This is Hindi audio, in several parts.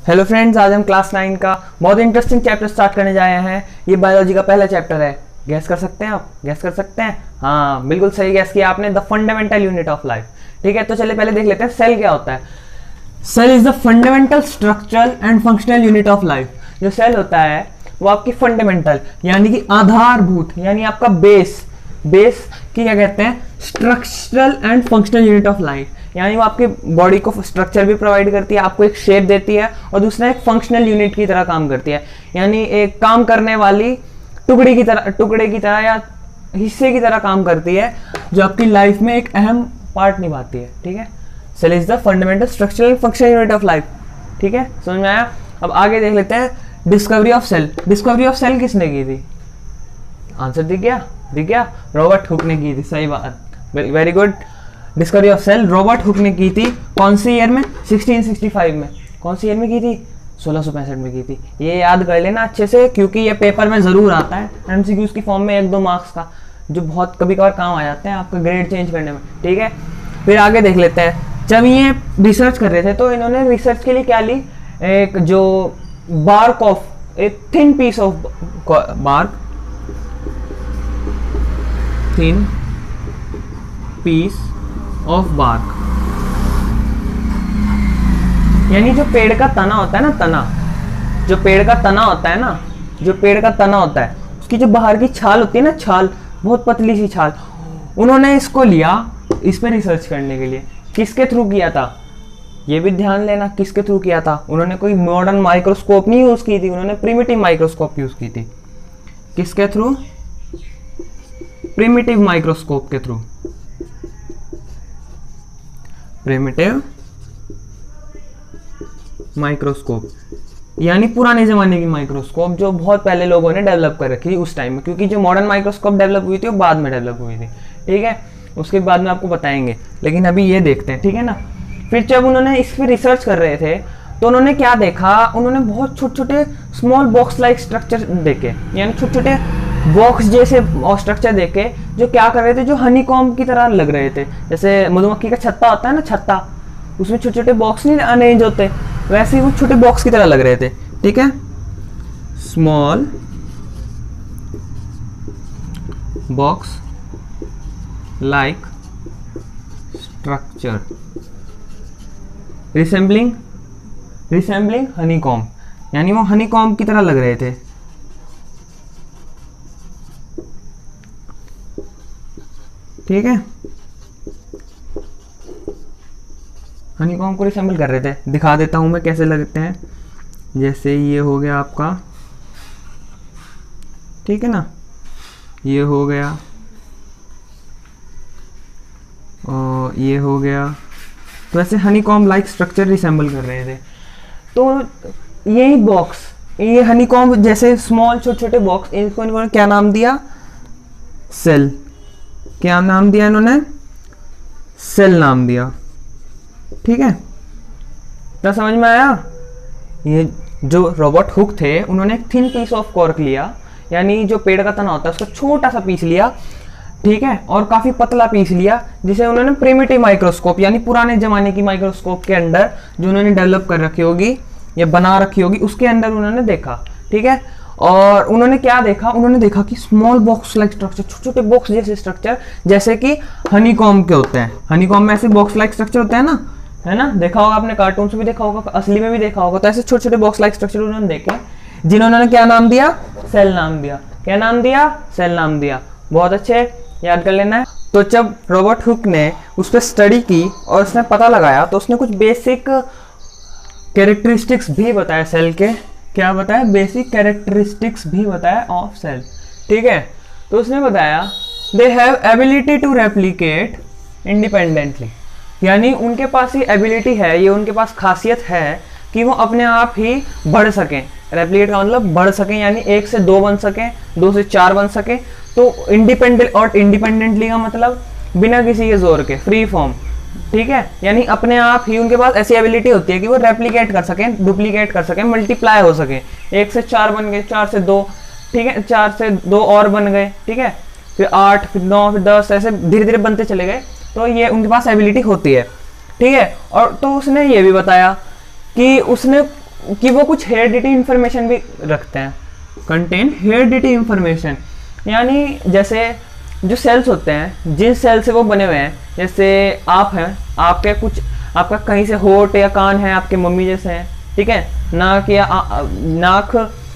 हेलो फ्रेंड्स, आज हम क्लास 9 का बहुत इंटरेस्टिंग चैप्टर स्टार्ट करने जा रहे हैं। ये बायोलॉजी का पहला चैप्टर है। गैस कर सकते हैं आप? गैस कर सकते हैं? हाँ, बिल्कुल सही गैस किया आपने। The fundamental unit of life. ठीक है, तो चलिए पहले देख लेते हैं सेल क्या होता है। Cell is the fundamental structural and functional unit of life. जो सेल होता है वो आपकी फंडामेंटल यानी कि आधारभूत यानी आपका बेस की क्या कहते हैं, structural and functional unit of life. यानी वो आपकी बॉडी को स्ट्रक्चर भी प्रोवाइड करती है, आपको एक शेप देती है, और दूसरा एक फंक्शनल यूनिट की तरह काम करती है, यानी एक काम करने वाली टुकड़े की तरह या हिस्से की तरह काम करती है, जो आपकी लाइफ में एक अहम पार्ट निभाती है। ठीक है, cell is the fundamental structural functional unit of life. ठीक है, समझ में आया? अब आगे देख लेते हैं discovery of cell. Discovery of cell किसने की थी? आंसर दिख गया, रॉबर्ट हुक ने की थी। सही बात, very good. Discovery of cell Robert Hooke ने की थी। कौन सी ईयर में? 1665 में। कौन सी ईयर में की थी? 1665 में की थी। ये याद कर लेना अच्छे से, क्योंकि ये पेपर में जरूर आता है एमसीक्यूज की फॉर्म में, 1-2 मार्क्स का, जो बहुत कभी कभार काम आ जाते हैं आपका ग्रेड चेंज करने में। ठीक है, फिर आगे देख लेते हैं। जब ये रिसर्च कर रहे थे तो इन्होंने रिसर्च के लिए क्या ली? एक जो bark of a thin piece of bark, thin piece of bark, यानी जो पेड़ का तना होता है ना, जो पेड़ का तना होता है, उसकी जो बाहर की छाल होती है ना, छाल, बहुत पतली सी छाल, उन्होंने इसको लिया इस पे रिसर्च करने के लिए। किसके थ्रू किया था? ये भी ध्यान लेना, किसके थ्रू किया था? उन्होंने कोई मॉडर्न माइक्रोस्कोप नहीं यूज की थी, उन्होंने प्रिमिटिव माइक्रोस्कोप यूज की थी। किसके थ्रू? प्रिमिटिव माइक्रोस्कोप के थ्रू। प्रिमिटिव माइक्रोस्कोप यानी पुराने जमाने की माइक्रोस्कोप, जो बहुत पहले लोगों ने डेवलप कर रखी थी उस टाइम में, क्योंकि जो मॉडर्न माइक्रोस्कोप डेवलप हुई थी वो बाद में डेवलप हुई थी। ठीक है, उसके बाद में आपको बताएंगे, लेकिन अभी ये देखते हैं। ठीक है ना, फिर जब उन्होंने इस पर रिसर्च कर रहे थे तो उन्होंने क्या देखा? उन्होंने बहुत छोटे छोटे स्मॉल बॉक्स लाइक स्ट्रक्चर देखे, यानी छोटे छोटे बॉक्स जैसे स्ट्रक्चर देखे, जो क्या कर रहे थे, जो हनीकॉम्ब की तरह लग रहे थे। जैसे मधुमक्खी का छत्ता होता है ना, छत्ता, उसमें छोटे छोटे बॉक्स नहीं अरेंज होते, वैसे ही वो छोटे बॉक्स की तरह लग रहे थे। ठीक है, small box like structure resembling honeycomb, यानी वो हनीकॉम्ब की तरह लग रहे थे। ठीक है, हनीकॉम्ब को रिसेंबल कर रहे थे। दिखा देता हूं मैं कैसे लगते हैं। जैसे ये हो गया आपका, ठीक है ना, ये हो गया और ये हो गया, तो ऐसे हनीकॉम्ब लाइक स्ट्रक्चर रिसेंबल कर रहे थे। तो यही बॉक्स, ये हनीकॉम्ब जैसे स्मॉल छोटे छोटे बॉक्स, इनको इन्होंने क्या नाम दिया? सेल। क्या नाम दिया इन्होंने? सेल नाम दिया। ठीक है, तो समझ में आया? ये जो रॉबर्ट हुक थे, उन्होंने एक थिन पीस ऑफ कॉर्क लिया, यानी जो पेड़ का तना होता है उसका छोटा सा पीस लिया। ठीक है, और काफी पतला पीस लिया, जिसे उन्होंने प्रिमिटिव माइक्रोस्कोप यानी पुराने जमाने की माइक्रोस्कोप के अंदर, जो उन्होंने डेवलप कर रखी होगी या बना रखी होगी, उसके अंदर उन्होंने देखा। ठीक है, और उन्होंने क्या देखा? उन्होंने देखा कि स्मॉल बॉक्स लाइक स्ट्रक्चर, छोटे छोटे बॉक्स जैसे स्ट्रक्चर, जैसे कि हनीकॉम्ब के होते हैं। हनीकॉम्ब में ऐसे बॉक्स लाइक स्ट्रक्चर होते हैं ना, है ना, देखा होगा आपने, कार्टून में भी देखा होगा, असली में भी देखा होगा। तो ऐसे छोटे छोटे बॉक्स लाइक स्ट्रक्चर उन्होंने देखे, जिन्होंने क्या नाम दिया? सेल नाम दिया। क्या नाम दिया? सेल नाम दिया। बहुत अच्छे, याद कर लेना है। तो जब रॉबर्ट हुक ने उस पर स्टडी की और उसने पता लगाया, तो उसने कुछ बेसिक कैरेक्टरिस्टिक्स भी बताया सेल के। क्या बताया? बेसिक कैरेक्टरिस्टिक्स भी बताया ऑफ सेल। ठीक है, तो उसने बताया they have ability to replicate independently, यानी उनके पास ये एबिलिटी है, ये उनके पास खासियत है कि वो अपने आप ही बढ़ सकें। रेप्लिकेट का मतलब बढ़ सकें, यानी 1 से 2 बन सकें, 2 से 4 बन सकें। तो इंडिपेंडेंट, और इंडिपेंडेंटली का मतलब बिना किसी के जोर के, फ्री फॉर्म। ठीक है, यानी अपने आप ही उनके पास ऐसी एबिलिटी होती है कि वो रेप्लिकेट कर सकें, डुप्लीकेट कर सकें, मल्टीप्लाई हो सकें। 1 से 4 बन गए, 4 से 2, ठीक है, 4 से 2 और बन गए। ठीक है, फिर 8, फिर 9, फिर 10, ऐसे धीरे धीरे बनते चले गए। तो ये उनके पास एबिलिटी होती है, ठीक है। और तो उसने ये भी बताया कि उसने कि वो कुछ हेरिडिटी इंफॉर्मेशन भी रखते हैं, कंटेन हेरिडिटी इंफॉर्मेशन। यानी जैसे जो सेल्स होते हैं, जिस सेल से वो बने हुए हैं, जैसे आप हैं, आपके कुछ, आपका कहीं से होठ या कान है आपके मम्मी जैसे हैं, ठीक है, नाक या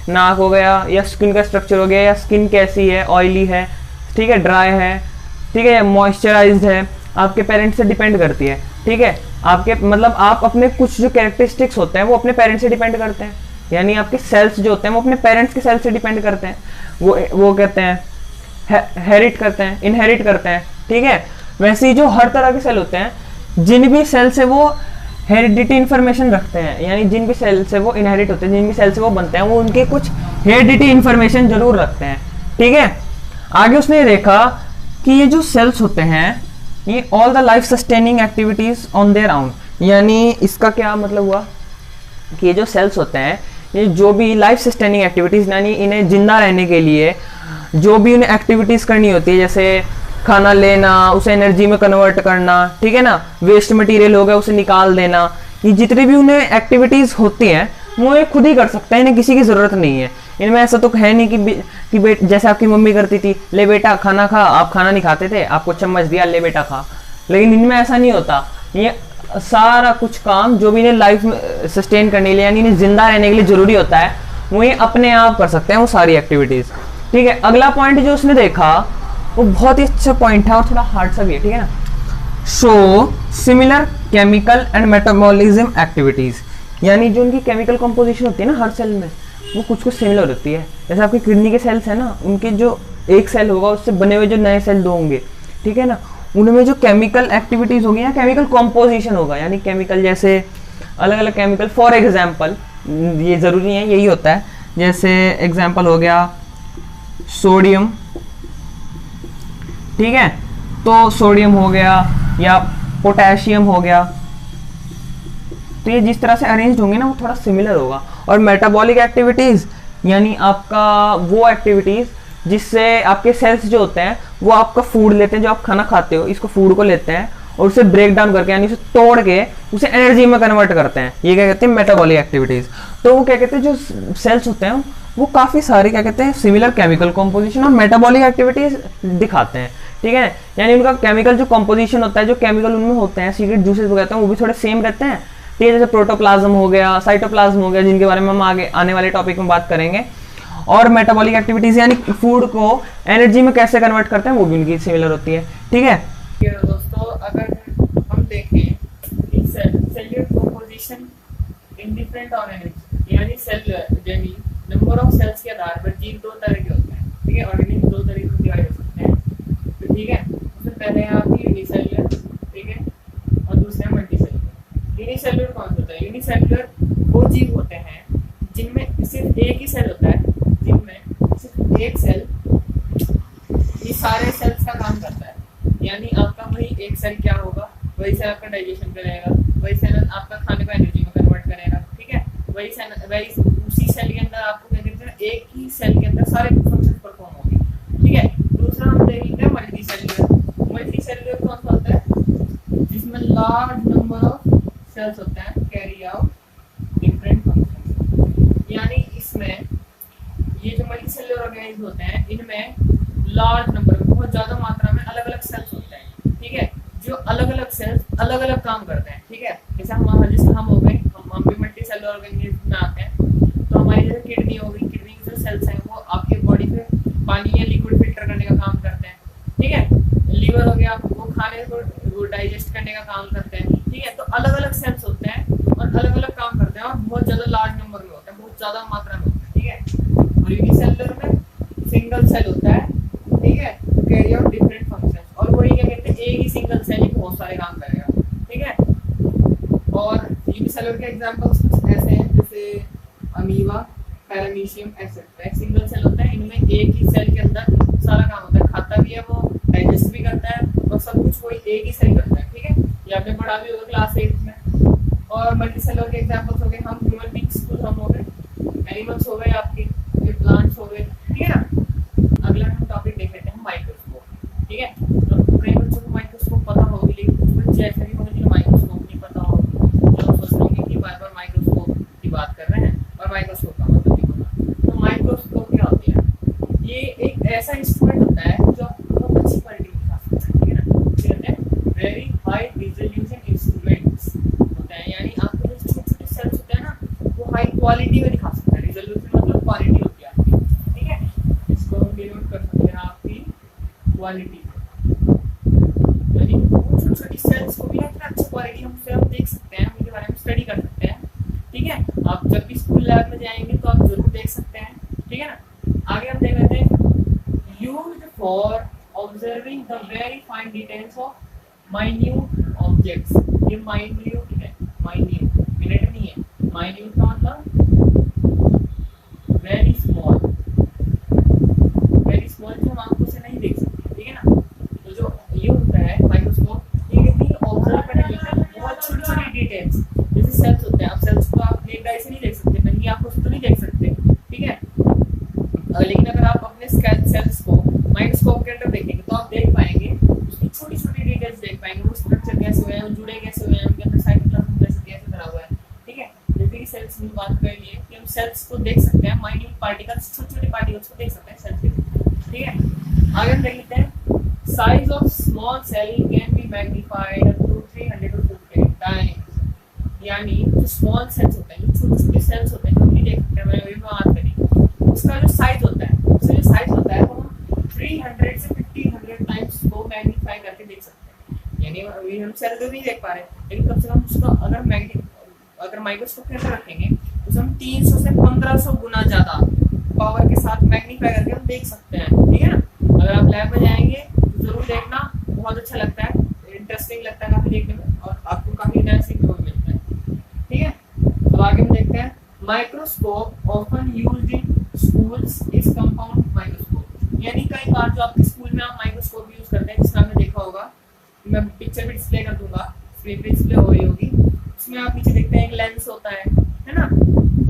नाक हो गया, या स्किन का स्ट्रक्चर हो गया, या स्किन कैसी है, ऑयली है, ठीक है, ड्राई है, ठीक है, मॉइस्चराइज्ड है, आपके पेरेंट्स से डिपेंड करती है, ठीक है। आपके मतलब आप अपने कुछ जो कैरेक्टरिस्टिक्स होते हैं वो अपने पेरेंट्स से डिपेंड करते हैं, यानी आपके सेल्स जो होते हैं वो अपने पेरेंट्स के सेल्स से डिपेंड करते हैं, वो कहते हैं हेरिट करते हैं, इनहेरिट करते हैं, ठीक है। वैसे ही जो हर तरह के सेल होते हैं, जिन भी सेल से वो हेरिडिटी इन्फॉर्मेशन रखते हैं, यानी जिन भी सेल से वो इनहेरिट होते हैं, जिन भी सेल से वो बनते हैं, वो उनके कुछ हेरिडिटी इन्फॉर्मेशन जरूर रखते हैं, ठीक है। आगे उसने देखा कि ये जो सेल्स होते हैं, ये all the life sustaining activities on their own, यानी इसका क्या मतलब हुआ कि ये जो सेल्स होते हैं, ये जो भी लाइफ सस्टेनिंग एक्टिविटीज, यानी इन्हें जिंदा रहने के लिए जो भी उन्हें एक्टिविटीज करनी होती है, जैसे खाना लेना, उसे एनर्जी में कन्वर्ट करना, ठीक है ना, वेस्ट मटेरियल हो गया उसे निकाल देना, ये जितनी भी उन्हें एक्टिविटीज होती हैं वो ये खुद ही कर सकते हैं, इन्हें किसी की ज़रूरत नहीं है। इनमें ऐसा तो है नहीं कि जैसे आपकी मम्मी करती थी, ले बेटा खाना खा, आप खाना नहीं खाते थे, आपको चम्मच दिया, ले बेटा खा, लेकिन इनमें ऐसा नहीं होता। ये सारा कुछ काम जो भी इन्हें लाइफ में सस्टेन करने के लिए, यानी इन्हें जिंदा रहने के लिए जरूरी होता है, वो ये अपने आप कर सकते हैं वो सारी एक्टिविटीज़, ठीक है। अगला पॉइंट जो उसने देखा वो बहुत ही अच्छा पॉइंट है और थोड़ा हार्ड सा भी है, ठीक है ना। Show similar chemical and metabolism activities, यानी जो उनकी केमिकल कंपोजिशन होती है ना हर सेल में, वो कुछ सिमिलर होती है। जैसे आपकी किडनी के सेल्स है ना, उनके जो एक सेल होगा उससे बने हुए जो नए सेल दो होंगे, ठीक है ना, उनमें जो केमिकल एक्टिविटीज होगी या केमिकल कंपोजिशन होगा, यानी केमिकल जैसे अलग अलग केमिकल, फॉर एग्जाम्पल, ये जरूरी नहीं है यही होता है, जैसे एग्जाम्पल हो गया सोडियम, ठीक है, तो सोडियम हो गया या पोटेशियम हो गया, तो ये जिस तरह से अरेंज होंगे ना वो थोड़ा सिमिलर होगा। और मेटाबॉलिक एक्टिविटीज, यानी आपका वो एक्टिविटीज जिससे आपके सेल्स जो होते हैं वो आपका फूड लेते हैं, जो आप खाना खाते हो, इसको फूड को लेते हैं और उसे ब्रेक डाउन करके, यानी उसे तोड़ के उसे एनर्जी में कन्वर्ट करते हैं, ये क्या कहते हैं, मेटाबॉलिक एक्टिविटीज। तो वो क्या कहते हैं, जो सेल्स होते हैं वो काफ़ी सारे क्या कहते हैं, सिमिलर केमिकल कॉम्पोजिशन और मेटाबॉलिक एक्टिविटीज दिखाते हैं, ठीक है। यानी उनका केमिकल जो कॉम्पोजिशन होता है, जो केमिकल उनमें होते हैं, सीक्रेट जूसेस वगैरह हैं, वो भी थोड़े सेम रहते हैं, ठीक है। जैसे प्रोटोप्लाज्म हो गया, साइटोप्लाज्म हो गया, जिनके बारे में हम आगे आने वाले टॉपिक में बात करेंगे। और मेटाबॉलिक एक्टिविटीज यानी फूड को एनर्जी में कैसे कन्वर्ट करते हैं, वो भी उनकी सिमिलर होती है, ठीक है। दोस्तों, अगर हम देखें cellular composition in different organism, यानी सेल्यूलर यानी नंबर ऑफ सेल्स के आधार पर जीव दो तरह के होते हैं, ठीक है। ऑर्गेनिज्म दो तरीके से डिवाइड हो सकते हैं, तो ठीक है। उससे पहले है आपकी यूनिसेल्युलर, ठीक है, और दूसरे है मल्टीसेल्युलर। यूनिसेल्युलर कौन होता है? यूनिसेल्युलर वो जीव होते हैं जिनमें सिर्फ एक ही सेल होता है, जिनमें सिर्फ एक सेल ये सारे सेल्स का काम करता है, यानी आपका वही एक सेल क्या होगा, वही सेल आपका डाइजेशन करेगा, वही सेल आपका खाने को एनर्जी में कन्वर्ट करेगा, ठीक है। वही उसी सेल के अंदर आपको क्या कहते हैं, एक ही सेल के अंदर सारे फंक्शन परफॉर्म होंगे, ठीक है। दूसरा हम देख लेते हैं मल्टी सेल्युलर। मल्टी सेल्युलर कौन सा होता है? जिसमें लार्ज नंबर ऑफ सेल्स होते हैं कैरी आउट डिफरेंट फंक्शंस, यानी इसमें ये जो मल्टी सेल्युलर ऑर्गेनिज्म होते हैं, इनमें लार्ज नंबर में, बहुत ज्यादा मात्रा में अलग अलग सेल्स होते हैं, ठीक है, जो अलग अलग सेल्स अलग अलग काम करते हैं, ठीक है। जैसे हम हो गए, हम भी मल्टी सेल्युलर ऑर्गेनिज्म में आते हैं, तो हमारी जैसे किडनी हो गई, किडनी के जो सेल्स हैं वो आपके बॉडी पे पानी या लिक्विड फिल्टर करने का काम करते हैं, ठीक है। लीवर हो गया, वो खाने को डाइजेस्ट करने का काम करते हैं, ठीक है। तो अलग अलग सेल्स होते हैं और अलग अलग काम करते हैं और बहुत ज्यादा लार्ज नंबर में होते हैं, बहुत ज्यादा मात्रा में होते हैं, ठीक है। और यूनिसेल्युलर में सिंगल सेल होता है, ठीक है, कैरी आउट डिफरेंट फंक्शंस, और वही क्या कहते हैं, एक ही सिंगल सेल ही बहुत सारे काम करेगा, ठीक है। और यूनिसेल्युलर के एग्जांपल्स कुछ ऐसे हैं जैसे अमीबा, पैरामीशियम एक्सेट्रा। एक सिंगल सेल होता है, इनमें एक ही सेल के अंदर सारा काम होता है, खाता भी है वो, डाइजेस्ट भी करता है और सब कुछ कोई एक ही सेल करता है, ठीक है। ये आपने पढ़ा भी होगा क्लास 8 में। और मल्टीसेलुलर के एग्जांपल्स हो गए हम ह्यूमन बींग्स, खुद हम हो गए, एनिमल्स हो गए आपके, प्लांट्स हो गए, ठीक है ना। अगला हम टॉपिक देख लेते हैं माइक्रोस्कोप, ठीक है। तो कई बच्चों को माइक्रोस्कोप पता होगी, लेकिन कुछ बच्चे ऐसे भी होंगे जिन्हें माइक्रोस्कोप नहीं पता होगा, जो सोच रहे होंगे कि बार बार माइक्रोस्कोप की बात कर रहे हैं। क्वालिटी में दिखा सकते हैं। रिजोल्यूशन मतलब क्वालिटी होती है आपकी, ठीक है, इसको हम डिनोट कर सकते हैं आपकी क्वालिटी, यानी छोटी छोटी सेल्स को भी इतना अच्छा क्वालिटी हम देख सकते हैं, उनके बारे में स्टडी कर सकते हैं, ठीक है। आप जब भी स्कूल लैब में जाएंगे तो आप जरूर देख सकते हैं, ठीक है ना। आगे हम देख लेते हैं used for observing the very fine details of minute objects. ये माइन्यूट है, माइन्यूट मिनट नहीं है, माइन्यूट का मतलब वेरी स्मॉल, वेरी स्मॉल जो हम आंखों से नहीं देख सकते, ठीक है ना। तो जो ये होता है माइक्रोस्कोप, ये कहती है ऑब्जर्व करने के लिए बहुत छोटी छोटी डिटेल्स, जैसे सेल्स होते हैं। आप सेल्स को आप नेक्ड आई से नहीं देख सकते, नंगी आंखों से तो नहीं देख सकते, ठीक है। लेकिन अगर आप अपने सेल्स को माइक्रोस्कोप के अंदर देखेंगे तो आप देख पाएंगे उसकी छोटी छोटी डिटेल्स देख पाएंगे, वो स्ट्रक्चर कैसे हुए हैं, जुड़े कैसे हुए हैं, उनके अंदर साइटोप्लाज्म कैसे भरा हुआ है, ठीक है। जैसे कि सेल्स की बात कर लिए कि हम सेल्स को देख सकते हैं, माइन्यूट पार्टिकल्स, छोटे छोटे पार्टिकल्स को देख सकते हैं सेल्स के, ठीक है। आगे हम देख लेते हैं size of small cell can be magnified up to 300 to 50 times, यानी जो स्मॉल सेल्स होते हैं, जो छोटे छोटे सेल्स होते हैं जो हम नहीं देख सकते, मैंने अभी बात करी, उसका जो साइज होता है, उसका जो साइज होता है वो हम 300 से 1500 टाइम्स को मैग्नीफाई करके देख सकते हैं। यानी अभी हम सेल को नहीं देख पा रहे, लेकिन कम से कम उसका अगर माइक्रोस्कोप के अंदर रखेंगे तो हम 300 से 1500 गुना ज्यादा पावर के साथ मैग्नीफाई करके हम देख सकते हैं, ठीक है ना। अगर आप लैब में जाएंगे तो जरूर देखना, बहुत अच्छा लगता है, इंटरेस्टिंग लगता है काफी देखने में, और आपको काफी नया सीखने को मिलता है, ठीक है। अब आगे हम देखते हैं microscope often used in schools is compound microscope, यानी कई बार जो आपके स्कूल में आप माइक्रोस्कोप यूज करते हैं, जिसमें आपने देखा होगा, मैं पिक्चर भी डिस्प्ले कर दूंगा, स्क्रीन पे डिस्प्ले हो रही होगी, उसमें आप नीचे देखते हैं एक लेंस होता है ना,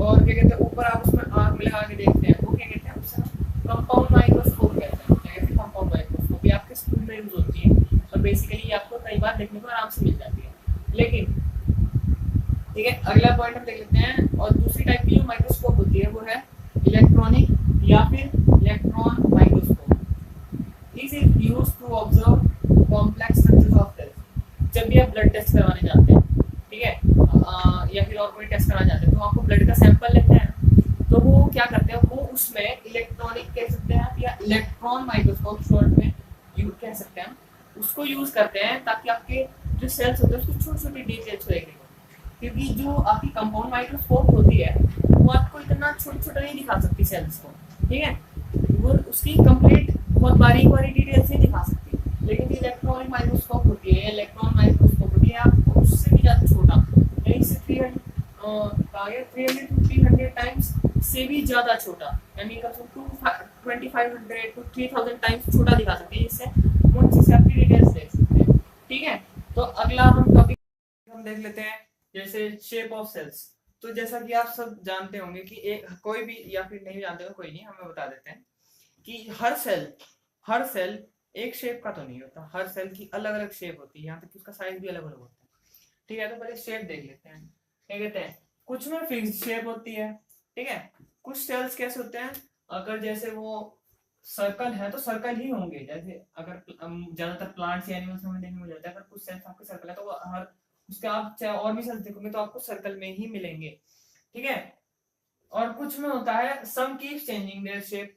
और क्या कहते हैं ऊपर आप उसमें आंख में लगा के देखते हैं, वो क्या कहते हैं, उसे कंपाउंड माइक्रोस्कोप कहते हैं, क्या कहते हैं, कंपाउंड माइक्रोस्कोप। ये आपके स्कूल में यूज होती है और बेसिकली ये आपको कई बार देखने को आराम से मिल जाती है। लेकिन ठीक है, अगला पॉइंट हम देख लेते हैं, और दूसरी टाइप की जो माइक्रोस्कोप होती है वो है इलेक्ट्रॉनिक या फिर electron microscope. This is used to observe complex structures of cells. जब भी आप ब्लड टेस्ट करवाने जाते हैं, ठीक है, या फिर और कोई टेस्ट कराने जाते हैं, तो आपको ब्लड का सैंपल लेते हैं, तो वो क्या करते हैं, वो उसमें इलेक्ट्रॉनिक कह सकते हैं या इलेक्ट्रॉन माइक्रोस्कोप शॉर्ट में यूज कह सकते हैं, उसको यूज करते हैं ताकि आपके जो सेल्स होते हैं उसकी छोटी छोटी डिटेल्स देखने को, क्योंकि जो आपकी कंपाउंड माइक्रोस्कोप होती है वो आपको इतना छोटा छोटा नहीं दिखा सकती सेल्स को, ठीक है, वो उसकी कंप्लीट बहुत बारीक बारीक डिटेल्स नहीं दिखा सकती। लेकिन जो इलेक्ट्रॉनिक माइक्रोस्कोप होती है, इलेक्ट्रॉन माइक्रोस्कोप होती है, आपको उससे भी ज़्यादा छोटा, यानी इससे 300 to 300 टाइम्स से भी ज़्यादा छोटा, यानी कम से कम 2500 to 3000 टाइम्स छोटा दिखा सकती है, जिससे वो अच्छे से आपकी डिटेल्स देख सकते हैं, ठीक है। तो अगला हम टॉपिक हम देख लेते हैं, जैसे शेप ऑफ सेल्स। तो जैसा कि आप सब जानते होंगे कि एक कोई भी, या फिर नहीं जानते हो कोई नहीं, हमें बता देते हैं कि हर सेल एक शेप का तो नहीं होता, हर सेल की अलग अलग शेप होती है, यहाँ तक कि उसका साइज भी अलग अलग होता है, ठीक है। तो पहले शेप देख लेते हैं, क्या कहते हैं, कुछ में फिक्स्ड शेप होती है, ठीक है, कुछ सेल्स कैसे होते हैं, अगर जैसे वो सर्कल है तो सर्कल ही होंगे, जैसे अगर ज्यादातर प्लांट्स या एनिमल्स में देखने को मिल जाता है, अगर कुछ सेल्स आपके सर्कल है तो वो हर उसके आप चाहे और भी सेल्स देखोगे तो आपको सर्कल में ही मिलेंगे, ठीक है। और कुछ में होता है some keep changing their shape,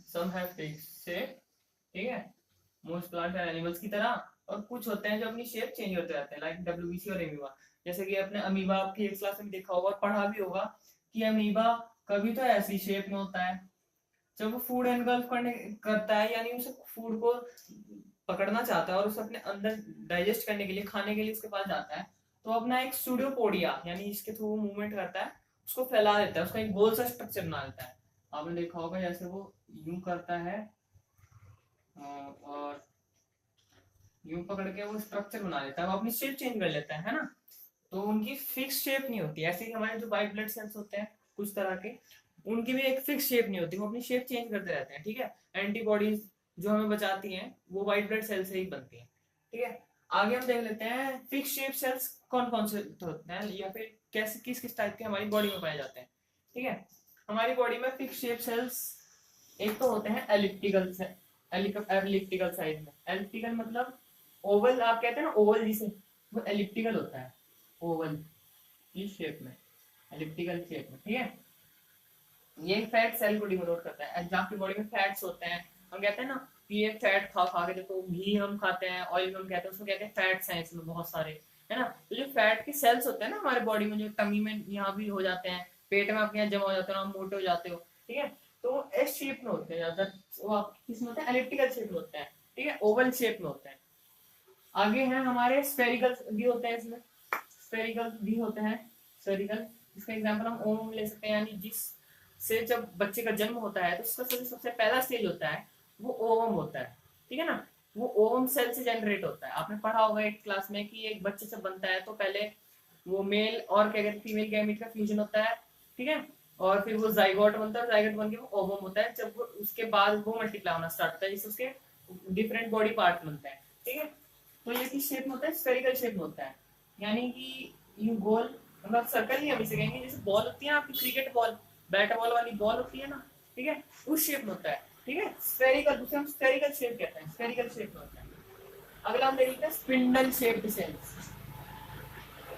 some have fixed shape, ठीक है, मोस्ट प्लांट एंड एनिमल्स की तरह, और कुछ होते हैं जो अपनी शेप चेंज होते रहते हैं, लाइक डब्ल्यूबीसी और एमीबा। जैसे कि अपने अमीबा आपकी एक क्लास में देखा होगा और पढ़ा भी होगा कि अमीबा कभी तो ऐसी शेप में होता है, जब वो फूड एनगल्फ करने करता है, यानी उसे फूड को पकड़ना चाहता है और उसे अपने अंदर डाइजेस्ट करने के लिए, खाने के लिए उसके पास जाता है, तो अपना एक सूडोपोडिया यानी इसके थ्रू वो मूवमेंट करता है, उसको फैला देता है, उसका एक गोल सा स्ट्रक्चर बना देता है। आपने देखा होगा जैसे वो यूं करता है और यूं पकड़ के वो स्ट्रक्चर बना लेता है, वो अपनी शेप चेंज कर लेता है ना। तो उनकी फिक्स शेप नहीं होती, ऐसे ही हमारे जो वाइट ब्लड सेल्स होते हैं कुछ तरह के, उनकी भी एक फिक्स शेप नहीं होती, वो अपनी शेप चेंज करते रहते हैं, ठीक है। एंटीबॉडीज जो हमें बचाती हैं वो वाइट ब्लड सेल से ही बनती हैं, ठीक है। आगे हम देख लेते हैं फिक्स शेप सेल्स कौन कौन से होते हैं, या फिर कैसे किस किस टाइप के हमारी बॉडी में पाए जाते हैं, ठीक है। हमारी बॉडी में फिक्स शेप सेल्स एक तो होते हैं एलिप्टिकल साइज में, एलिप्टिकल मतलब ओवल, आप कहते हैं ना ओवल, जिसे वो एलिप्टिकल होता है, ओवल इस शेप में, एलिप्टिकल शेप में, ठीक है। ये फैट सेल को डिनोट करता है। जहाँ आपकी बॉडी में फैट्स होते हैं, हम कहते हैं ना कि ये फैट खा खा के, देखो घी हम खाते हैं, ऑयल हम कहते हैं, उसको कहते हैं फैट्स हैं इसमें बहुत सारे, है ना। तो जो फैट के सेल्स होते हैं ना हमारे बॉडी में, जो टमी में यहाँ भी हो जाते हैं, पेट में आपके यहाँ जमा हो जाते हैं, आप मोटे हो जाते हो, ठीक है। तो एस शेप में होते हैं ज्यादातर, वो आप किसमें होते हैं, एलिप्टिकल शेप में होते हैं, ठीक है, ओवल शेप में होते हैं। आगे हैं हमारे स्फेरिकल भी होते हैं इसमें, स्फेरिकल भी होते हैं, स्फेरिकल। इसका एग्जांपल हम ओम ले सकते हैं, यानी जिस से जब बच्चे का जन्म होता है तो उसका सबसे पहला स्टेज होता है वो ओवम होता है, ठीक है ना। वो ओवम सेल से जनरेट होता है। आपने पढ़ा होगा एक क्लास में कि एक बच्चे जब बनता है तो पहले वो मेल और क्या कहते हैं फीमेल गैमेट का फ्यूजन होता है, ठीक है, और फिर वो जाइगोट बनता है, जाइगोट बन के वो ओवम होता है। जब वो उसके बाद वो मल्टीप्लाई होना स्टार्ट होता है, जिससे उसके डिफरेंट बॉडी पार्ट बनते हैं, ठीक है। तो ये किस शेप में होता है, स्फेरिकल शेप में होता है, यानी कि यू गोल, मतलब सर्कल ही हम इसे कहेंगे, जैसे बॉल होती है आपकी क्रिकेट बॉल, बैट बॉल वाली बॉल होती है ना, ठीक है, उस शेप में होता है, ठीक है। स्फेरिकल, उसे हम स्फेरिकल शेप कहते हैं, स्फेरिकल शेप में होता है। अगला हम देख लेते हैं spindle shaped cells.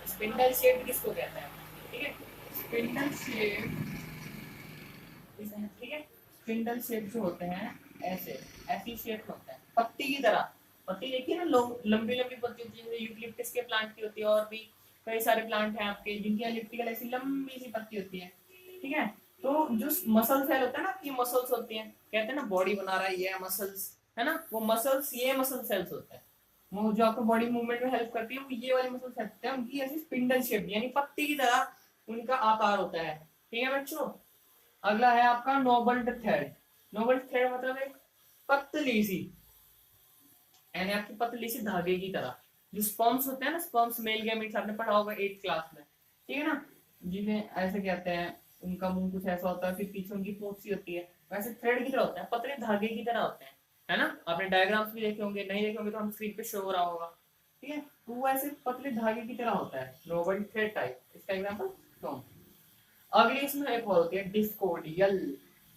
Spindle shaped किसको कहते हैं, ठीक है, स्पिंडल शेप, ठीक है। स्पिंडल शेप जो होते हैं ऐसे, ऐसी शेप में होता है, पत्ती की तरह। पत्ती देखिए ना, लंबी लंबी पत्ती होती है, यूकलिप्टस के प्लांट की होती है, और भी कई सारे प्लांट हैं आपके जिनकी एलिप्टिकल ऐसी लंबी सी पत्ती होती है, ठीक है। तो जो मसल सेल होता है ना, ये मसल्स होती हैं, कहते हैं ना बॉडी बना रहा है ये मसल्स, है ना, वो मसल्स ये मसल सेल्स होते हैं, वो जो आपको बॉडी मूवमेंट में हेल्प करती है, वो ये वाली मसल सेल्स होते हैं। उनकी ऐसी स्पिंडल शेप, यानी पत्ती की तरह उनका आकार होता है, ठीक है बच्चों। अगला है आपका नोबल्ड थ्रेड। नोबल्ड थ्रेड मतलब एक पतली सी, यानी आपकी पतली सी धागे की तरह। जो स्पर्म्स होते हैं ना, स्पर्म्स मेल गैमेट्स, आपने पढ़ा होगा 8th क्लास में, ठीक है ना, जिन्हें ऐसे कहते हैं, उनका मुंह कुछ ऐसा होता है, फिर पीछे उनकी पूंछ सी होती है, वैसे थ्रेड की तरह होते हैं, पतले धागे की तरह होते हैं, है ना। आपने डायग्राम्स भी देखे होंगे, नहीं देखे होंगे तो हम स्क्रीन पे शो हो रहा होगा, ठीक है। तो वो ऐसे पतले धागे की तरह होता है, नोबल्ड थ्रेड टाइप। इसका एग्जाम्पल तो अगली इसमें एक और होती है डिस्कोडियल।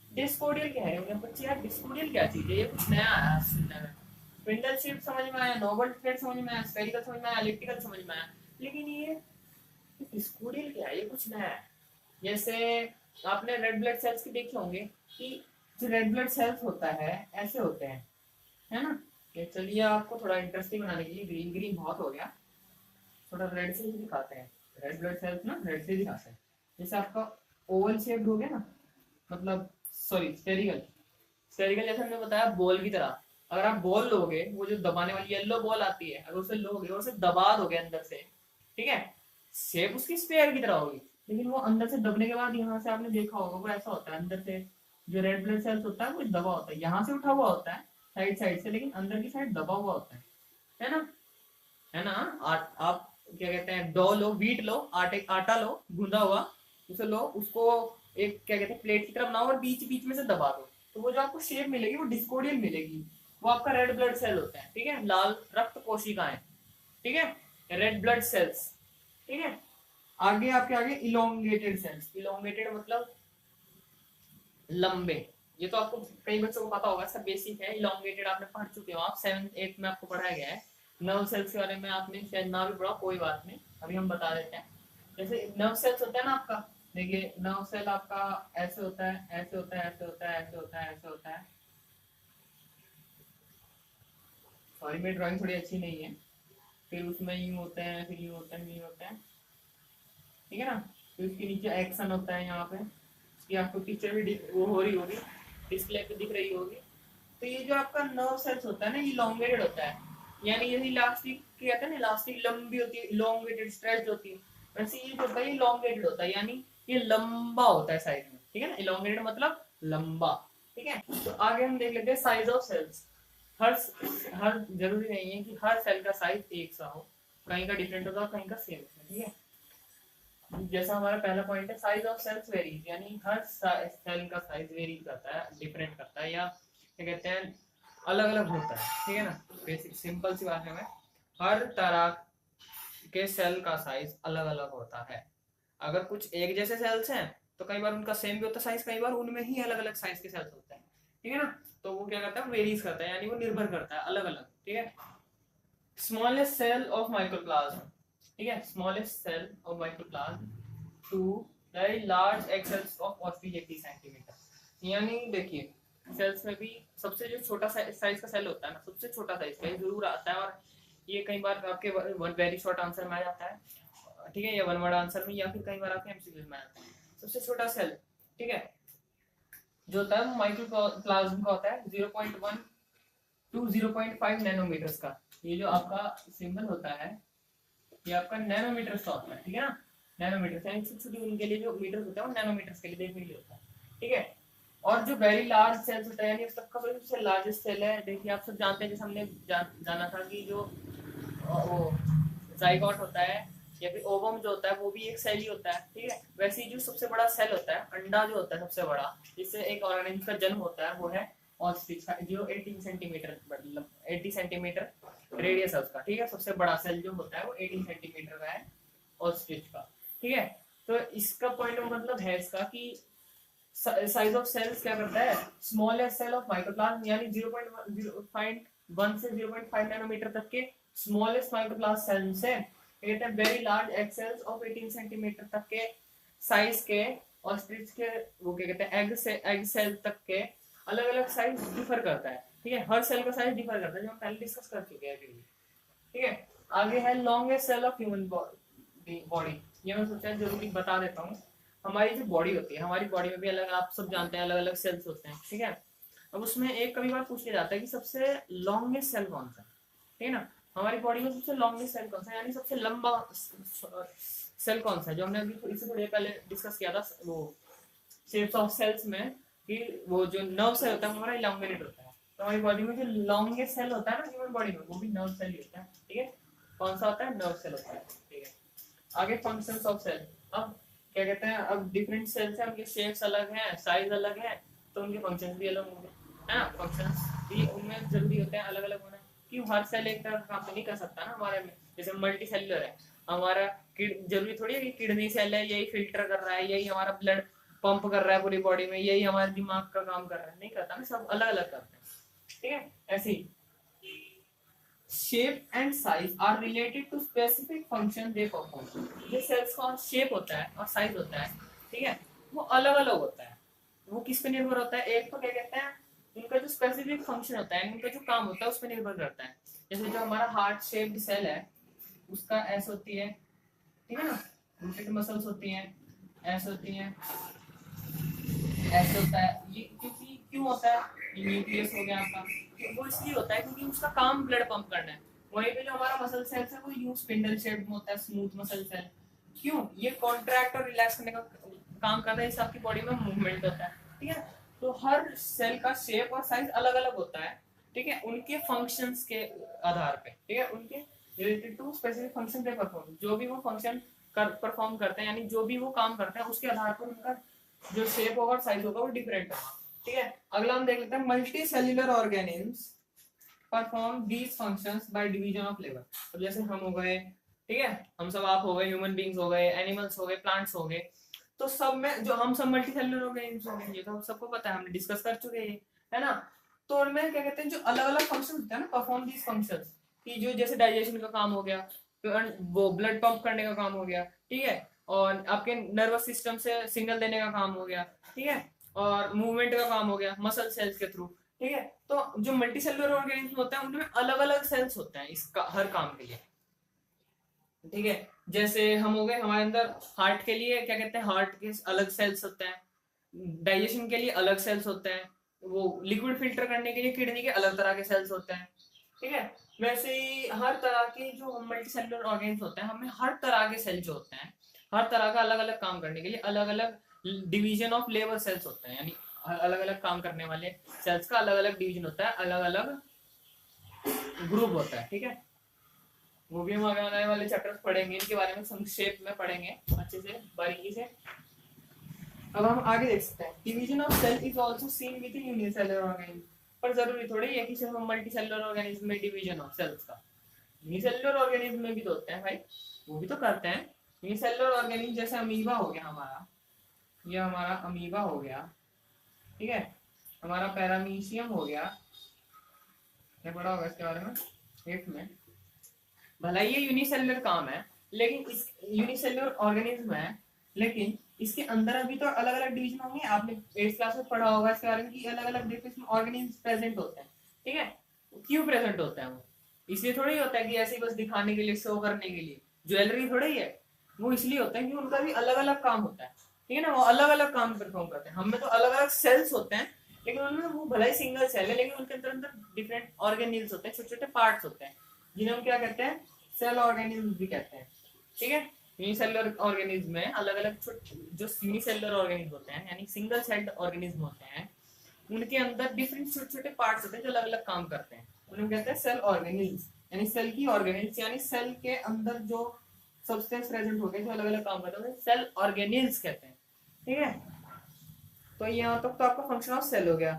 डिस्कोडियल क्या है बच्चे यार, डिस्कोडियल क्या चीज है, ये कुछ नया आया सुनने में। स्पिंडल शेप समझ में आया, नोबल थ्रेड समझ में आया, स्फेरिकल समझ में आया, एलिप्टिकल समझ में आया, लेकिन ये डिस्कोडियल क्या है, ये कुछ नया है। जैसे आपने रेड ब्लड सेल्स की देखे होंगे कि जो रेड ब्लड सेल्स होता है ऐसे होते हैं, है ना। ये चलिए आपको थोड़ा इंटरेस्टिंग बनाने के लिए, ग्रीन ग्रीन बहुत हो गया, थोड़ा रेड से ही दिखाते हैं। रेड ब्लड सेल्स ना रेड से दिखाते हैं। जैसे आपका ओवल शेप हो गया ना, मतलब सॉरी स्फेरिकल, स्फेरिकल जैसे हमने बताया बॉल की तरह। अगर आप बॉल लोगे, वो जो दबाने वाली येलो बॉल आती है, अगर उसे लोगे और उसे दबा दोगे अंदर से, ठीक है, शेप उसकी स्फेयर की तरह होगी, लेकिन वो अंदर से दबने के बाद यहाँ से आपने देखा होगा वो ऐसा होता है, अंदर से जो रेड ब्लड सेल्स होता है वो दबा होता है, यहाँ से उठा हुआ होता है साइड साइड से, लेकिन अंदर की साइड दबा हुआ होता है ना, है ना। आप क्या कहते हैं, डो लो, व्हीट लो, आटा लो गूंदा हुआ, उसे लो, उसको एक क्या कहते हैं प्लेट की तरह बनाओ और बीच बीच में से दबा दो, तो वो जो आपको शेप मिलेगी वो डिस्कोडियल मिलेगी। वो आपका रेड ब्लड सेल होता है, ठीक है, लाल रक्त कोशिकाएं, ठीक है, रेड ब्लड सेल्स, ठीक है। आगे आपके आगे इलोंगेटेड सेल्स। इलोंगेटेड मतलब लंबे। ये तो आपको कई बच्चों को पता होगा, सब बेसिक है। इलोंगेटेड आपने पढ़ चुके हो, आप 7th 8th में आपको पढ़ाया गया है। नर्व सेल्स के बारे में आपने शायद ना भी पढ़ा, कोई बात नहीं, अभी हम बता देते हैं। जैसे नर्व सेल्स होता है ना आपका, देखिए नर्व सेल आपका ऐसे होता है, ऐसे होता है, ऐसे होता है, ऐसे होता है, ऐसे होता है। सॉरी मेरी ड्राइंग थोड़ी अच्छी नहीं है। फिर उसमें यूं होते हैं, फिर यूं होते हैं, यूं होते हैं, ठीक है ना। फिर उसके नीचे एक्शन होता है यहाँ पे, उसकी आपको पिक्चर भी वो हो रही होगी, डिस्प्ले पे दिख रही होगी। तो ये जो आपका नर्व सेल्स होता है ना, ये इलोंगेटेड होता है, यानी जैसे इलास्टिक कहते हैं ना, इलास्टिक लंबी होती है, इलोंगेटेड स्ट्रेच्ड होती है, वैसे ये जो होता है इलोंगेटेड होता है, यानी ये लंबा होता है साइड में, ठीक है ना। इलोंगेटेड मतलब लंबा, ठीक है। तो आगे हम देख लेते हैं साइज ऑफ सेल्स। हर हर जरूरी नहीं है कि हर सेल का साइज एक सा हो, कहीं का डिफरेंट होगा, कहीं का सेम होगा, ठीक है। जैसा हमारा पहला पॉइंट है, साइज ऑफ सेल्स वेरीज, यानी हर सेल का साइज वेरी करता है, डिफरेंट करता है, या क्या कहते हैं अलग अलग होता है, ठीक है ना। बेसिक सिंपल सी बात है, हर तरह के सेल का साइज अलग अलग होता है। अगर कुछ एक जैसे सेल्स हैं तो कई बार उनका सेम भी होता है साइज, कई बार उनमें ही अलग अलग साइज के सेल्स होते हैं, ठीक है ना। तो वो क्या करता है, वेरीज करता है, यानी वो निर्भर करता है अलग अलग, ठीक है। स्मॉलेस्ट सेल ऑफ माइक्रोप्लाज्म, ठीक है, smallest cell of microplasm to very large egg cells of ostrich 80 centimetre. यानी देखिए सेल्स में भी सबसे जो छोटा साइज का सेल होता है ना, सबसे छोटा साइज का जरूर आता है, और ये कई बार आपके वन वेरी शॉर्ट आंसर में आ जाता है, ठीक है, या वन वर्ड आंसर में, या फिर कई बार आपके एमसीक्यूज में आ जाता है। सबसे छोटा सेल, ठीक है, जो होता है वो माइक्रोप्लाज्म का होता है 0.1 टू 0.5 नैनोमीटर्स का। ये जो आपका सिंबल होता है ये आपका नैनोमीटर्स का होता है, ठीक है ना, नैनोमीटर्स यानी छोटी छोटी उनके लिए जो मीटर्स होता है वो नैनोमीटर्स के लिए देखने के लिए होता है, ठीक है। और जो वेरी लार्ज सेल्स होता है यानी सबका सबसे लार्जेस्ट सेल है, देखिए आप सब जानते हैं, जैसे हमने जाना था कि जो वो जाइगोट होता है या फिर ओवम जो होता है वो भी एक सेल ही होता है, ठीक है। वैसे ही जो सबसे बड़ा सेल होता है, अंडा जो होता है सबसे बड़ा, जिससे एक ऑर्गेनिज्म का जन्म होता है, वो है ऑस्ट्रिच का, जो 18 सेंटीमीटर मतलब 80 सेंटीमीटर रेडियस है उसका, ठीक है। सबसे बड़ा सेल जो होता है वो 18 सेंटीमीटर का है ऑस्ट्रिच का, ठीक है। तो इसका पॉइंट मतलब है इसका कि साइज ऑफ सेल्स क्या करता है, स्मॉलेस्ट सेल ऑफ माइक्रोप्लाज्म यानी 0.1 से 0.5 नैनोमीटर तक के स्मॉलेस्ट माइक्रोप्लाज्म सेल से कहते हैं very large egg cells of 18 centimetre तक के साइज के ऑस्ट्रिच के वो क्या कहते हैं एग सेल तक के अलग अलग साइज डिफर करता है, ठीक है। हर सेल का साइज डिफर करता है, जो हम पहले डिस्कस कर चुके हैं, ठीक है। आगे है longest cell of human body, ये मैं सोचा जरूरी बता देता हूँ। हमारी जो बॉडी होती है, हमारी बॉडी में भी अलग, आप सब जानते हैं, अलग अलग सेल्स होते हैं, ठीक है। अब उसमें एक कभी बार पूछ लिया जाता है कि सबसे लॉन्गेस्ट सेल कौन सा, ठीक है ना। हमारी बॉडी में सबसे लॉन्गेस्ट सेल कौन सा, यानी सबसे लंबा सेल कौन सा है, जो हमने अभी इससे थोड़ी पहले डिस्कस किया था वो शेप्स ऑफ सेल्स में, कि वो जो नर्व सेल होता है हमारा इलांगेटेड होता है। तो हमारी बॉडी में जो लॉन्गेस्ट सेल होता है ना ह्यूमन बॉडी में, वो भी नर्व सेल ही होता है, ठीक है। कौन सा होता है, नर्व सेल होता है, ठीक है। आगे फंक्शंस ऑफ सेल, अब क्या कहते हैं, अब डिफरेंट सेल्स हैं, उनके शेप्स अलग हैं, साइज अलग है, तो उनके फंक्शंस भी अलग होंगे, है ना। फंक्शंस भी उनमें जरूरी होते हैं अलग अलग होना, कि हर सेल एक तरह का काम तो नहीं कर सकता ना हमारे में। जैसे मल्टी सेलुलर है हमारा, जरूरी थोड़ी है कि किडनी सेल है यही फिल्टर कर रहा है, यही हमारा ब्लड पंप कर रहा है पूरी बॉडी में, यही हमारे दिमाग का काम कर रहा है, नहीं करता ना, सब अलग अलग करते हैं, ठीक है। ऐसे ही shape and size are related to specific function they perform. जो सेल्स का शेप होता है और साइज होता है, ठीक है, वो अलग अलग होता है। वो किस पे निर्भर होता है, एक तो क्या कहते हैं उनका जो स्पेसिफिक फंक्शन होता है, उनका जो काम होता है उस पर निर्भर करता है। जैसे जो हमारा हार्ट शेप्ड सेल है उसका ऐसे होती है, ठीक है ना, रूटेड मसल्स होती हैं, ऐसे होती हैं, ऐसे होता है, ये क्योंकि क्यों होता है, ये न्यूक्लियस हो गया आपका, वो इसलिए होता है क्योंकि उसका काम ब्लड पंप करना है। वहीं पे जो हमारा मसल सेल्स है वो यूं स्पिंडल शेप में होता है, स्मूथ मसल सेल, क्यों, ये कॉन्ट्रैक्ट और रिलैक्स करने का काम करता है, इससे आपकी बॉडी में मूवमेंट होता है, ठीक है। तो हर सेल का शेप और साइज अलग अलग होता है, ठीक है, उनके फंक्शंस के आधार पे, ठीक है, उनके related to specific function they perform, जो भी वो फंक्शन परफॉर्म करते हैं, यानी जो भी वो काम करते हैं उसके आधार पर उनका जो शेप होगा और साइज होगा वो डिफरेंट होगा, ठीक है। अगला हम देख लेते हैं multi cellular organisms perform these functions by division of labour. अब जैसे हम हो गए, ठीक है, हम सब आप हो गए, ह्यूमन बींग्स हो गए, एनिमल्स हो गए, प्लांट्स हो गए, तो सब में जो हम सब मल्टी सेल्युलर ऑर्गेनिम्स हो गए, ये तो सबको पता है, हमने डिस्कस कर चुके हैं, है ना। तो उनमें क्या कहते हैं जो अलग अलग फंक्शन होते हैं ना, परफॉर्म दीज फंक्शंस, कि जो जैसे डाइजेशन का काम हो गया, वो ब्लड पंप करने का काम हो गया, ठीक है, और आपके नर्वस सिस्टम से सिग्नल देने का काम हो गया, ठीक है, और मूवमेंट का काम हो गया मसल सेल्स के थ्रू, ठीक है। तो जो मल्टी सेलुलर ऑर्गेनिज्म होते हैं उनमें अलग अलग सेल्स होते हैं इसका हर काम के लिए, ठीक है। जैसे हम हो गए, हमारे अंदर हार्ट के लिए क्या कहते हैं, हार्ट के अलग सेल्स होते हैं, डाइजेशन के लिए अलग सेल्स होते हैं, वो लिक्विड फिल्टर करने के लिए किडनी के अलग तरह के सेल्स होते हैं, ठीक है। वैसे ही हर तरह के जो मल्टी सेलुलर ऑर्गेन्स होते हैं, हमें हर तरह के सेल जो होते हैं, हर तरह का अलग अलग काम करने के लिए अलग अलग डिवीजन ऑफ लेबर सेल्स होते हैं, यानी अलग अलग काम करने वाले सेल्स का अलग अलग डिवीजन होता है, अलग अलग ग्रुप होता है, ठीक है। वो भी हम आने वाले चैप्टर्स पढ़ेंगे, इनके बारे में संक्षेप में पढ़ेंगे अच्छे से बारीकी से। अब हम आगे देख सकते हैं division of cell is also seen within unicellular organism, पर जरूरी थोड़ी है कि सिर्फ मल्टी सेलुलर ऑर्गेनिज्म में डिवीजन ऑफ सेल्स का, यूनिसेलुलर ऑर्गेनिज्म में भी तो होते हैं भाई, वो भी तो करते हैं। यूनिसेलुलर ऑर्गेनिज्म जैसे अमीबा हो गया हमारा, ये हमारा अमीबा हो गया, ठीक है, हमारा पैरामीशियम हो गया, क्या पढ़ा होगा इसके बारे में 8th में, भला ये यूनिसेलुलर काम है, लेकिन इस यूनिसेलुलर ऑर्गेनिज्म है, लेकिन इसके अंदर अभी तो अलग अलग डिवीजन होंगे, आपने 8th क्लास में पढ़ा होगा इसके बारे में कि अलग अलग डिफरेंट ऑर्गेनिज्म प्रेजेंट होते हैं, ठीक है। क्यों प्रेजेंट होते हैं वो? इसलिए थोड़ी होता है कि ऐसे ही बस दिखाने के लिए, शो करने के लिए, ज्वेलरी थोड़ी है। वो इसलिए होता है कि उनका भी अलग अलग काम होता है, ठीक है ना, वो अलग अलग काम परफॉर्म करते हैं। हमें तो अलग अलग सेल्स होते हैं, लेकिन उनमें वो भले ही सिंगल सेल है, लेकिन उनके अंदर अंदर डिफरेंट ऑर्गेनिल्स होते हैं, छोटे छोटे पार्ट्स होते हैं, जिन्हें हम क्या कहते हैं, सेल ऑर्गेनिल्स भी कहते हैं, ठीक है। यूनिसेलुलर ऑर्गेनिज्म में अलग अलग जो यूनिसेलुलर ऑर्गेनिज्म होते हैं, यानी सिंगल सेल्ड ऑर्गेनिज्म होते हैं, उनके अंदर डिफरेंट छोटे छोटे पार्ट्स होते हैं जो अलग अलग काम करते हैं, उन्हें कहते हैं सेल ऑर्गेनिल्स, यानी सेल की ऑर्गेनिल्स, यानी सेल के अंदर जो सब्सटेंस प्रेजेंट होते हैं जो अलग अलग काम करते हैं, सेल ऑर्गेनिल्स कहते हैं, ठीक है। तो यहाँ तक तो आपका फंक्शन ऑफ सेल हो गया।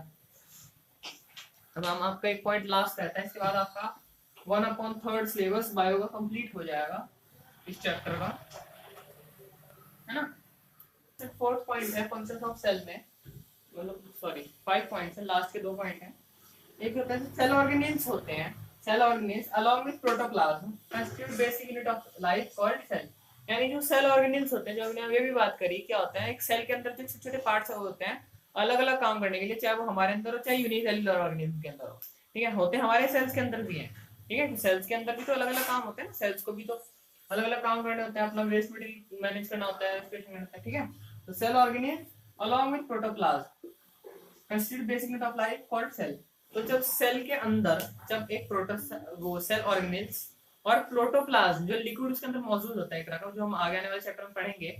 अब हम आपका एक पॉइंट लास्ट रहता है, इसके बाद आपका 1/3 सिलेबस बायो का कंप्लीट हो जाएगा इस चैप्टर का, है ना। फोर्थ पॉइंट है फंक्शंस ऑफ सेल में, मतलब सॉरी 5 पॉइंट्स है, लास्ट के 2 पॉइंट हैं। एक होता है सेल ऑर्गेनिल्स होते हैं, cell organelles along with protoplasm constitute basic unit of life called cell, यानी जो सेल ऑर्गेनिल्स होते हैं, जो हमने अभी भी बात करी, क्या होता है, एक सेल के अंदर जो छोटे छोटे पार्ट्स होते हैं अलग अलग काम करने के लिए, चाहे वो हमारे अंदर हो चाहे यूनिसेलुलर ऑर्गेनिज्म के अंदर हो, ठीक है, होते हमारे सेल्स के अंदर भी है, ठीक है। सेल्स के अंदर भी तो अलग अलग काम होते हैं ना, सेल्स को भी तो अलग अलग काम करने होते हैं, अपना वेस्ट मटेरियल मैनेज करना होता है, रेस्पिरेशन करना होता है, ठीक है। तो cell organism along with protoplasm constitute basic unit of life called cell. तो जब सेल के अंदर जब एक वो सेल ऑर्गेनिल्स और प्रोटोप्लाज्म जो लिक्विड उसके अंदर मौजूद होता है, एक तरह का, जो हम आगे आने वाले चैप्टर में पढ़ेंगे,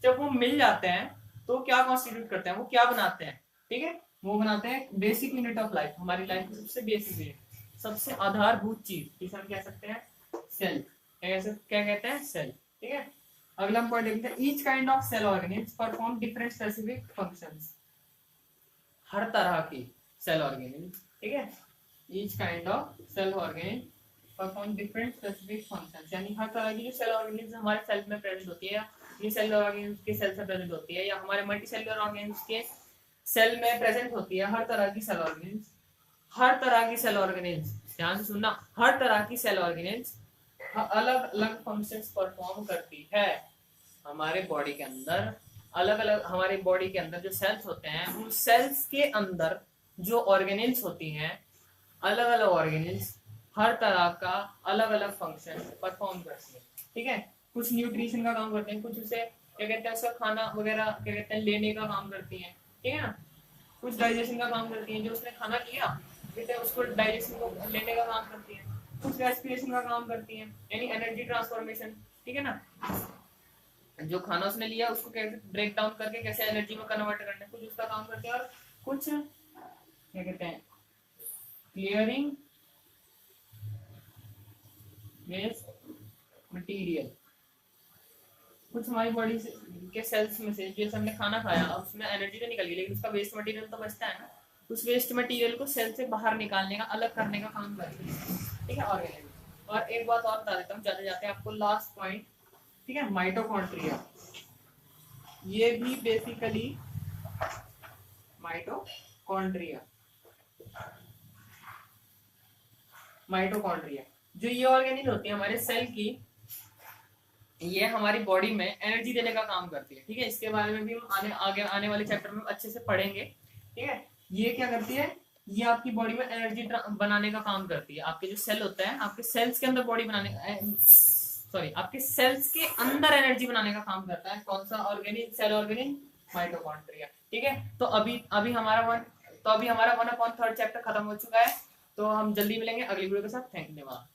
जब वो मिल जाते हैं तो क्या कॉन्स्टिट्यूट करते हैं, वो क्या बनाते हैं, ठीक है, वो बनाते हैं बेसिक यूनिट ऑफ लाइफ, हमारी लाइफ की सबसे बेसिक यूनिट, सबसे आधारभूत चीज, जिसे हम कह सकते हैं सेल, क्या कहते हैं, सेल, ठीक है। अगला हम पॉइंट देखते हैं, each kind of cell organelles perform different specific functions, हर तरह की सेल ऑर्गेनिल, ठीक है, each kind of cell organelle perform different specific functions, यानी हर तरह की जो सेल ऑर्गेनिल्स हमारे सेल में प्रेजेंट होती है, या यूनिसेलुलर ऑर्गेनिल्स के सेल से प्रेजेंट होती है, या हमारे मल्टीसेलुलर ऑर्गेनिल्स के सेल में प्रेजेंट होती है, हर तरह की सेल ऑर्गेनिल्स, हर तरह की सेल ऑर्गेनिल्स, ध्यान से सुनना, हर तरह की सेल ऑर्गेनिल्स अलग अलग फंक्शंस परफॉर्म करती है हमारे बॉडी के अंदर। अलग अलग हमारे बॉडी के अंदर जो सेल्स होते हैं, उन सेल्स के अंदर जो ऑर्गेनिल्स होती हैं, अलग अलग ऑर्गेनिल्स हर तरह का अलग अलग फंक्शन परफॉर्म करती है, ठीक है। कुछ न्यूट्रिशन का काम करते हैं, कुछ उसे क्या कहते हैं, उसका खाना वगैरह क्या कहते हैं लेने का काम करती हैं, ठीक है ना। कुछ डाइजेशन का काम करती हैं, जो उसने खाना लिया कहते हैं उसको डाइजेशन को लेने का काम करती है। कुछ रेस्पिरेशन का काम करती हैं, यानी एनर्जी ट्रांसफॉर्मेशन, ठीक है ना, जो खाना उसने लिया उसको कैसे ब्रेक डाउन करके कैसे एनर्जी में कन्वर्ट करना है, कुछ उसका काम करते हैं। और कुछ क्या कहते हैं, क्लियरिंग वेस्ट मटेरियल, कुछ हमारी बॉडी के सेल्स में से जैसे हमने खाना खाया, अब उसमें एनर्जी तो निकल गई, लेकिन उसका वेस्ट मटेरियल तो बचता है ना, उस वेस्ट मटेरियल को सेल से बाहर निकालने का, अलग करने का काम करती है, ठीक है, ऑर्गेनिज्म। और एक बात और बता देता हूँ जाते जाते आपको, लास्ट पॉइंट, ठीक है, माइटोकॉन्ड्रिया, ये भी बेसिकली माइटोकॉन्ड्रिया जो ये ऑर्गेनिल होती है हमारे सेल की, ये हमारी बॉडी में एनर्जी देने का काम करती है, ठीक है। इसके बारे में भी हम आगे आने वाले चैप्टर में अच्छे से पढ़ेंगे, ठीक है। ये क्या करती है, ये आपकी बॉडी में एनर्जी बनाने का काम करती है। आपके जो सेल होते हैं, आपके सेल्स के अंदर बॉडी बनाने आपके सेल्स के अंदर एनर्जी बनाने का काम करता है। कौन सा ऑर्गेनिल, सेल ऑर्गेनिल, माइटोकॉन्ड्रिया, ठीक है। तो अभी हमारा 1/3 चैप्टर खत्म हो चुका है, तो हम जल्दी मिलेंगे अगली वीडियो के साथ। धन्यवाद।